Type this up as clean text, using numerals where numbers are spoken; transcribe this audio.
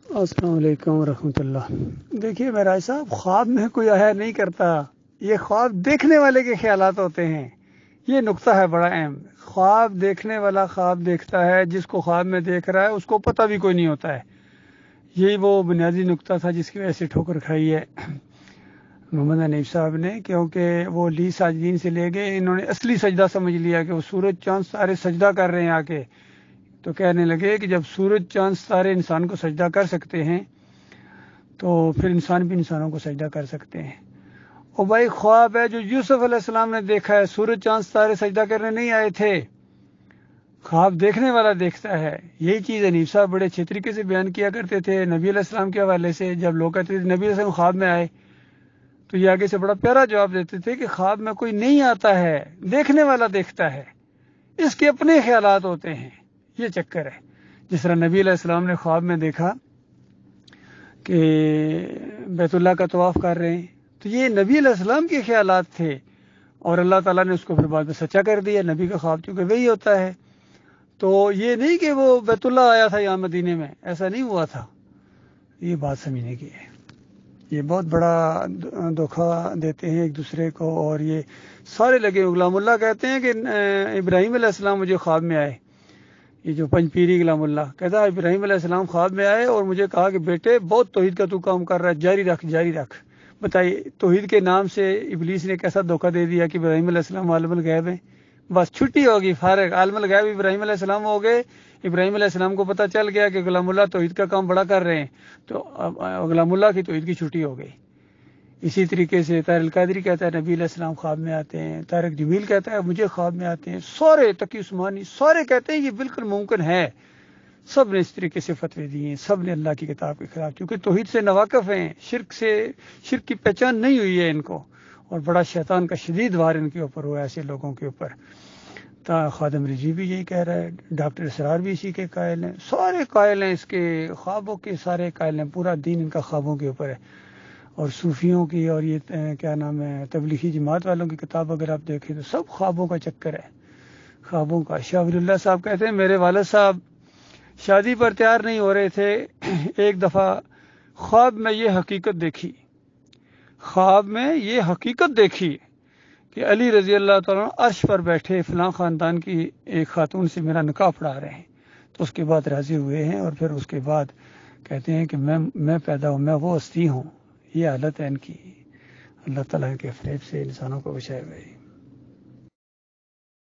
السلام علیکم ورحمۃ اللہ۔ دیکھیے معراج صاحب، خواب میں کوئی آیا نہیں کرتا، یہ خواب دیکھنے والے کے خیالات ہوتے ہیں۔ یہ نقطہ ہے بڑا اہم۔ خواب دیکھنے والا خواب دیکھتا ہے، جس کو خواب میں دیکھ رہا ہے اس کو پتہ بھی کوئی نہیں ہوتا ہے۔ یہی وہ بنیادی نقطہ تھا جس کی وجہ سے ٹھوکر کھائی ہے محمد حنیف صاحب نے، کیونکہ وہ لی ساجدین سے لے گئے، انہوں نے اصلی سجدہ سمجھ لیا کہ وہ سورج چاند سارے سجدہ کر رہے ہیں آ کے، تو کہنے لگے کہ جب سورج چاند ستارے انسان کو سجدہ کر سکتے ہیں تو پھر انسان بھی انسانوں کو سجدہ کر سکتے ہیں۔ اور بھائی خواب ہے جو یوسف علیہ السلام نے دیکھا ہے، سورج چاند ستارے سجدہ کرنے نہیں آئے تھے، خواب دیکھنے والا دیکھتا ہے۔ یہی چیز حنیف صاحب بڑے اچھے طریقے سے بیان کیا کرتے تھے نبی علیہ السلام کے حوالے سے۔ جب لوگ کہتے تھے نبی علیہ السلام خواب میں آئے تو یہ آگے سے بڑا پیارا جواب دیتے تھے کہ خواب میں کوئی نہیں آتا ہے، دیکھنے والا دیکھتا ہے، اس کے اپنے خیالات ہوتے ہیں، یہ چکر ہے۔ جس طرح نبی علیہ السلام نے خواب میں دیکھا کہ بیت اللہ کا طواف کر رہے ہیں، تو یہ نبی علیہ السلام کے خیالات تھے، اور اللہ تعالیٰ نے اس کو پھر بعد میں سچا کر دیا۔ نبی کا خواب چونکہ وہی ہوتا ہے، تو یہ نہیں کہ وہ بیت اللہ آیا تھا یہاں مدینے میں، ایسا نہیں ہوا تھا۔ یہ بات سمجھنے کی ہے۔ یہ بہت بڑا دھوکہ دیتے ہیں ایک دوسرے کو، اور یہ سارے لگے۔ غلام اللہ کہتے ہیں کہ ابراہیم علیہ السلام مجھے خواب میں آئے، یہ جو پنج پیری غلام اللہ کہتا ہے ابراہیم علیہ السلام خواب میں آئے اور مجھے کہا کہ بیٹے بہت توحید کا تو کام کر رہا ہے، جاری رکھ جاری رکھ۔ بتائیے توحید کے نام سے ابلیس نے کیسا دھوکہ دے دیا کہ ابراہیم علیہ السلام عالم الغیب ہیں، بس چھٹی ہوگی، فارغ، عالم الغیب ابراہیم علیہ السلام ہو گئے۔ ابراہیم علیہ السلام کو پتہ چل گیا کہ غلام اللہ توحید کا کام بڑا کر رہے ہیں، تو غلام اللہ کی توحید کی چھٹی ہو گئی۔ اسی طریقے سے طاہر القادری کہتا ہے نبی علیہ السلام خواب میں آتے ہیں، طارق جمیل کہتا ہے مجھے خواب میں آتے ہیں، سارے تقی عثمانی سارے کہتے ہیں یہ بالکل ممکن ہے۔ سب نے اس طریقے سے فتوے دیے ہیں، سب نے اللہ کی کتاب کے خلاف، کیونکہ توحید سے ناواقف ہیں، شرک کی پہچان نہیں ہوئی ہے ان کو، اور بڑا شیطان کا شدید وار ان کے اوپر ہوا ہے ایسے لوگوں کے اوپر۔ خادم رضی بھی یہی کہہ رہا ہے، ڈاکٹر اسرار بھی اسی کے قائل ہیں، سارے قائل ہیں اس کے، خوابوں کے سارے قائل ہیں، پورا دین ان کا خوابوں کے اوپر ہے۔ اور صوفیوں کی اور یہ کیا نام ہے تبلیغی جماعت والوں کی کتاب اگر آپ دیکھیں تو سب خوابوں کا چکر ہے، خوابوں کا۔ شاہ ولی اللہ صاحب کہتے ہیں میرے والد صاحب شادی پر تیار نہیں ہو رہے تھے، ایک دفعہ خواب میں یہ حقیقت دیکھی، خواب میں یہ حقیقت دیکھی کہ علی رضی اللہ تعالیٰ عرش پر بیٹھے فلاں خاندان کی ایک خاتون سے میرا نکاح پڑھا رہے ہیں، تو اس کے بعد راضی ہوئے ہیں، اور پھر اس کے بعد کہتے ہیں کہ میں پیدا ہوں، میں وہ ہستی ہوں۔ یہ حالت ہے ان کی۔ اللہ تعالیٰ کے فریب سے انسانوں کو بچائے ہوئے۔